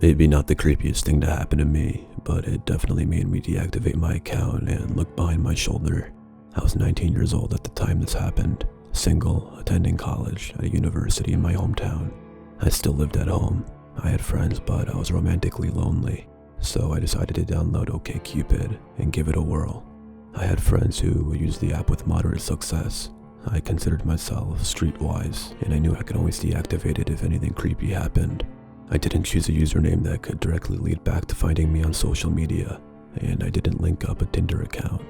Maybe not the creepiest thing to happen to me, but it definitely made me deactivate my account and look behind my shoulder. I was 19 years old at the time this happened, single, attending college at a university in my hometown. I still lived at home. I had friends, but I was romantically lonely, so I decided to download OkCupid and give it a whirl. I had friends who used the app with moderate success. I considered myself streetwise, and I knew I could always deactivate it if anything creepy happened. I didn't choose a username that could directly lead back to finding me on social media, and I didn't link up a Tinder account.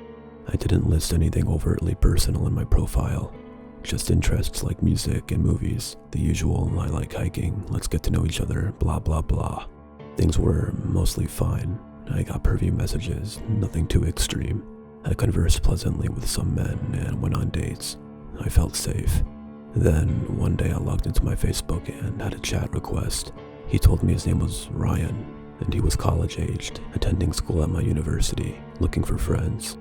I didn't list anything overtly personal in my profile, just interests like music and movies, the usual I like hiking, let's get to know each other, blah blah blah. Things were mostly fine. I got pervy messages, nothing too extreme. I conversed pleasantly with some men and went on dates. I felt safe. Then, one day I logged into my Facebook and had a chat request. He told me his name was Ryan, and he was college-aged, attending school at my university, looking for friends.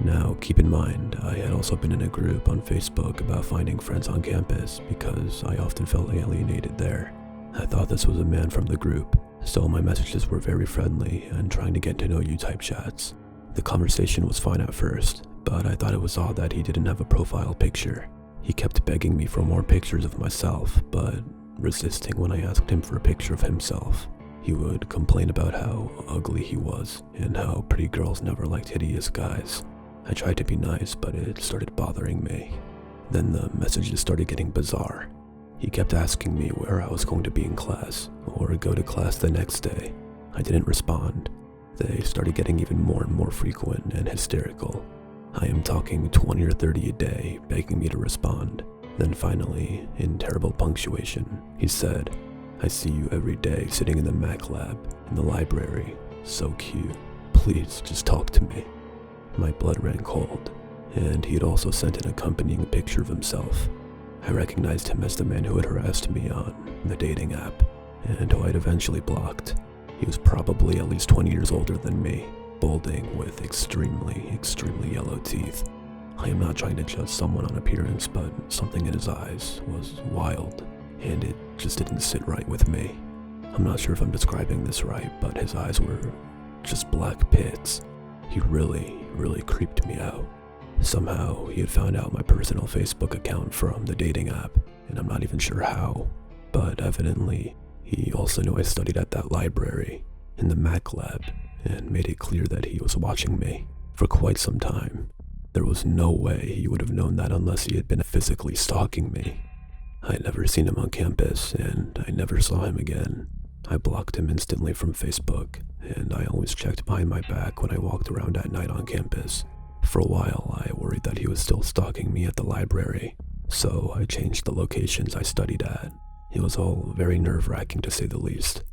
Now, keep in mind, I had also been in a group on Facebook about finding friends on campus because I often felt alienated there. I thought this was a man from the group, so my messages were very friendly and trying to get to know you type chats. The conversation was fine at first, but I thought it was odd that he didn't have a profile picture. He kept begging me for more pictures of myself, but resisting when I asked him for a picture of himself. He would complain about how ugly he was and how pretty girls never liked hideous guys. I tried to be nice, but it started bothering me. Then the messages started getting bizarre. He kept asking me where I was going to be in class or go to class the next day. I didn't respond. They started getting even more and more frequent and hysterical. I am talking 20 or 30 a day, begging me to respond. Then finally, in terrible punctuation, he said, "I see you every day sitting in the MacLeod, in the library. So cute. Please, just talk to me." My blood ran cold, and he had also sent an accompanying picture of himself. I recognized him as the man who had harassed me on the dating app, and who I'd eventually blocked. He was probably at least 20 years older than me, balding with extremely yellow teeth. I am not trying to judge someone on appearance, but something in his eyes was wild, and it just didn't sit right with me. I'm not sure if I'm describing this right, but his eyes were just black pits. He really creeped me out. Somehow, he had found out my personal Facebook account from the dating app, and I'm not even sure how, but evidently, he also knew I studied at that library, in the Mac lab, and made it clear that he was watching me for quite some time. There was no way he would have known that unless he had been physically stalking me. I had never seen him on campus, and I never saw him again. I blocked him instantly from Facebook, and I always checked behind my back when I walked around at night on campus. For a while, I worried that he was still stalking me at the library, so I changed the locations I studied at. It was all very nerve-wracking to say the least.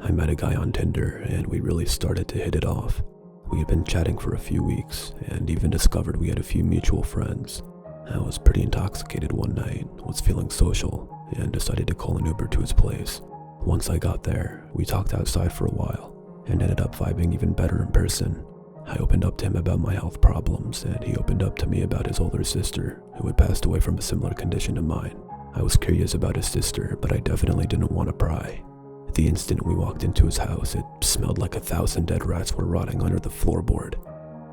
I met a guy on Tinder, and we really started to hit it off. We had been chatting for a few weeks, and even discovered we had a few mutual friends. I was pretty intoxicated one night, was feeling social, and decided to call an Uber to his place. Once I got there, we talked outside for a while, and ended up vibing even better in person. I opened up to him about my health problems, and he opened up to me about his older sister, who had passed away from a similar condition to mine. I was curious about his sister, but I definitely didn't want to pry. The instant we walked into his house, it smelled like 1,000 dead rats were rotting under the floorboard.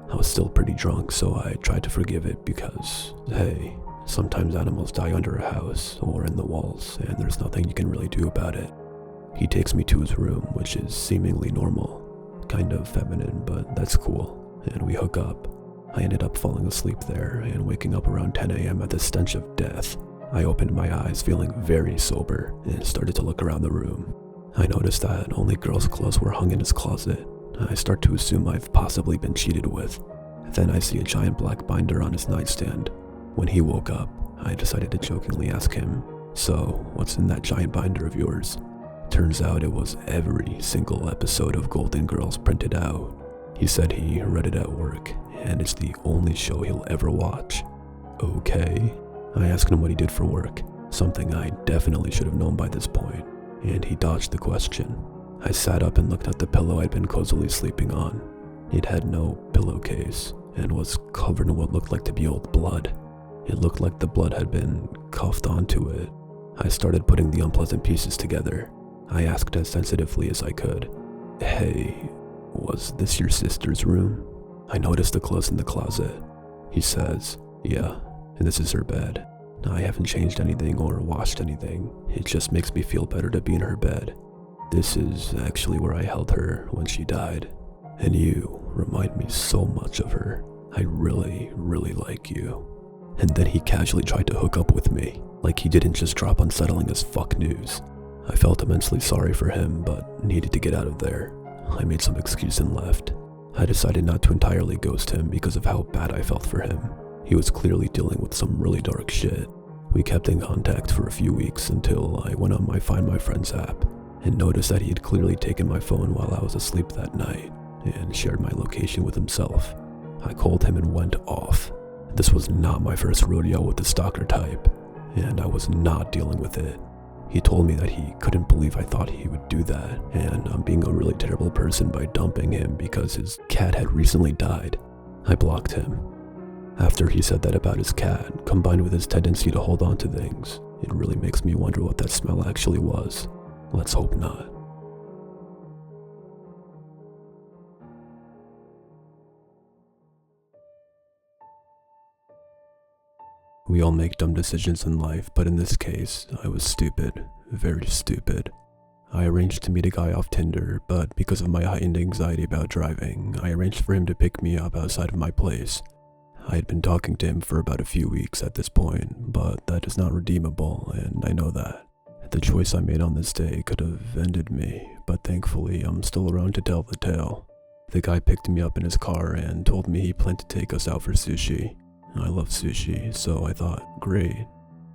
I was still pretty drunk, so I tried to forgive it because, hey, sometimes animals die under a house or in the walls, and there's nothing you can really do about it. He takes me to his room, which is seemingly normal. Kind of feminine, but that's cool, and we hook up. I ended up falling asleep there and waking up around 10 a.m. at the stench of death. I opened my eyes feeling very sober and started to look around the room. I noticed that only girls' clothes were hung in his closet. I start to assume I've possibly been cheated with. Then I see a giant black binder on his nightstand. When he woke up, I decided to jokingly ask him, "So, what's in that giant binder of yours?" Turns out it was every single episode of Golden Girls printed out. He said he read it at work, and it's the only show he'll ever watch. Okay. I asked him what he did for work, something I definitely should have known by this point, and he dodged the question. I sat up and looked at the pillow I'd been cozily sleeping on. It had no pillowcase, and was covered in what looked like to be old blood. It looked like the blood had been cuffed onto it. I started putting the unpleasant pieces together. I asked as sensitively as I could, "Hey, was this your sister's room?" I noticed the clothes in the closet. He says, "Yeah, and this is her bed. I haven't changed anything or washed anything. It just makes me feel better to be in her bed. This is actually where I held her when she died. And you remind me so much of her. I really, really like you." And then he casually tried to hook up with me, like he didn't just drop unsettling as fuck news. I felt immensely sorry for him, but needed to get out of there. I made some excuse and left. I decided not to entirely ghost him because of how bad I felt for him. He was clearly dealing with some really dark shit. We kept in contact for a few weeks until I went on my Find My Friends app and noticed that he had clearly taken my phone while I was asleep that night and shared my location with himself. I called him and went off. This was not my first rodeo with the stalker type, and I was not dealing with it. He told me that he couldn't believe I thought he would do that, and I'm being a really terrible person by dumping him because his cat had recently died. I blocked him. After he said that about his cat, combined with his tendency to hold on to things, it really makes me wonder what that smell actually was. Let's hope not. We all make dumb decisions in life, but in this case, I was stupid. Very stupid. I arranged to meet a guy off Tinder, but because of my heightened anxiety about driving, I arranged for him to pick me up outside of my place. I had been talking to him for about a few weeks at this point, but that is not redeemable, and I know that. The choice I made on this day could have ended me, but thankfully I'm still around to tell the tale. The guy picked me up in his car and told me he planned to take us out for sushi. I love sushi, so I thought, great.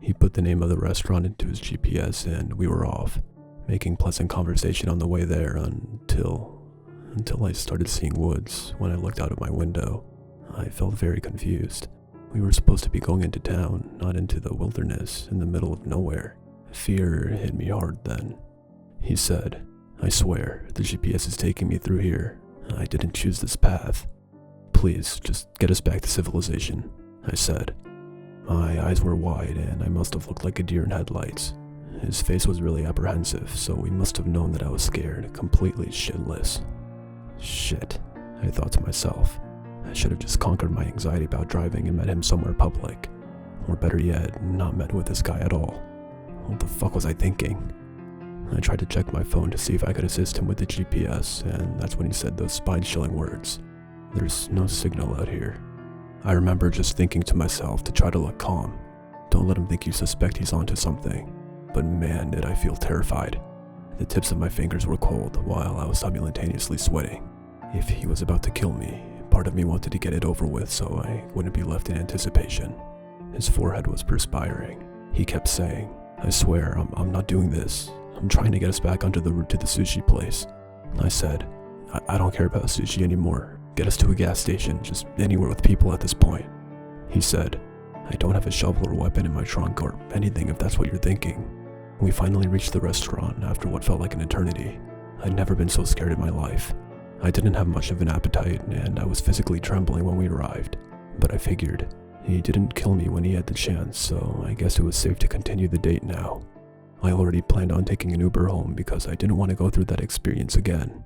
He put the name of the restaurant into his GPS and we were off, making pleasant conversation on the way there until I started seeing woods when I looked out of my window. I felt very confused. We were supposed to be going into town, not into the wilderness in the middle of nowhere. Fear hit me hard then. He said, "I swear, the GPS is taking me through here. I didn't choose this path. Please, just get us back to civilization," I said. My eyes were wide and I must have looked like a deer in headlights. His face was really apprehensive, so he must have known that I was scared, completely shitless. Shit, I thought to myself. I should have just conquered my anxiety about driving and met him somewhere public. Or better yet, not met with this guy at all. What the fuck was I thinking? I tried to check my phone to see if I could assist him with the GPS, and that's when he said those spine-chilling words. "There's no signal out here." I remember just thinking to myself to try to look calm. Don't let him think you suspect he's onto something. But man, did I feel terrified. The tips of my fingers were cold while I was simultaneously sweating. If he was about to kill me, part of me wanted to get it over with so I wouldn't be left in anticipation. His forehead was perspiring. He kept saying, "I swear, I'm not doing this. I'm trying to get us back onto the route to the sushi place." I said, I don't care about sushi anymore. Get us to a gas station, just anywhere with people at this point." He said, "I don't have a shovel or weapon in my trunk or anything if that's what you're thinking." We finally reached the restaurant after what felt like an eternity. I'd never been so scared in my life. I didn't have much of an appetite and I was physically trembling when we arrived. But I figured, he didn't kill me when he had the chance, so I guess it was safe to continue the date now. I already planned on taking an Uber home because I didn't want to go through that experience again.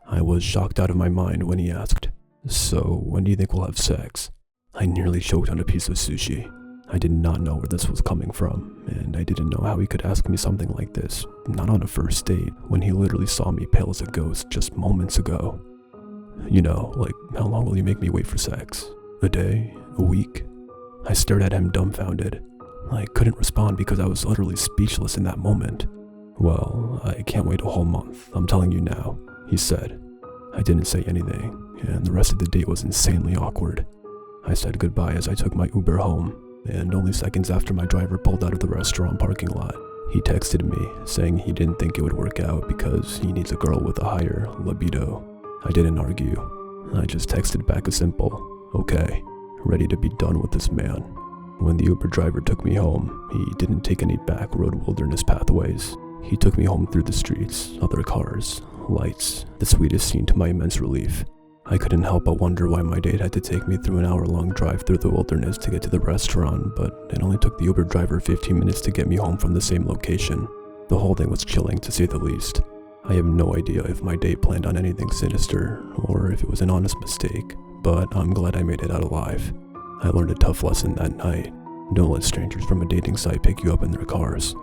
I was shocked out of my mind when he asked, "So, when do you think we'll have sex?" I nearly choked on a piece of sushi. I did not know where this was coming from, and I didn't know how he could ask me something like this, not on a first date, when he literally saw me pale as a ghost just moments ago. You know, like, how long will you make me wait for sex? A day? A week? I stared at him dumbfounded. I couldn't respond because I was utterly speechless in that moment. "Well, I can't wait a whole month, I'm telling you now," he said. I didn't say anything, and the rest of the date was insanely awkward. I said goodbye as I took my Uber home, and only seconds after my driver pulled out of the restaurant parking lot, he texted me saying he didn't think it would work out because he needs a girl with a higher libido. I didn't argue. I just texted back a simple, "Okay," ready to be done with this man. When the Uber driver took me home, he didn't take any back road wilderness pathways. He took me home through the streets, other cars, lights, the sweetest scene to my immense relief. I couldn't help but wonder why my date had to take me through an hour-long drive through the wilderness to get to the restaurant, but it only took the Uber driver 15 minutes to get me home from the same location. The whole thing was chilling, to say the least. I have no idea if my date planned on anything sinister, or if it was an honest mistake, but I'm glad I made it out alive. I learned a tough lesson that night. Don't let strangers from a dating site pick you up in their cars.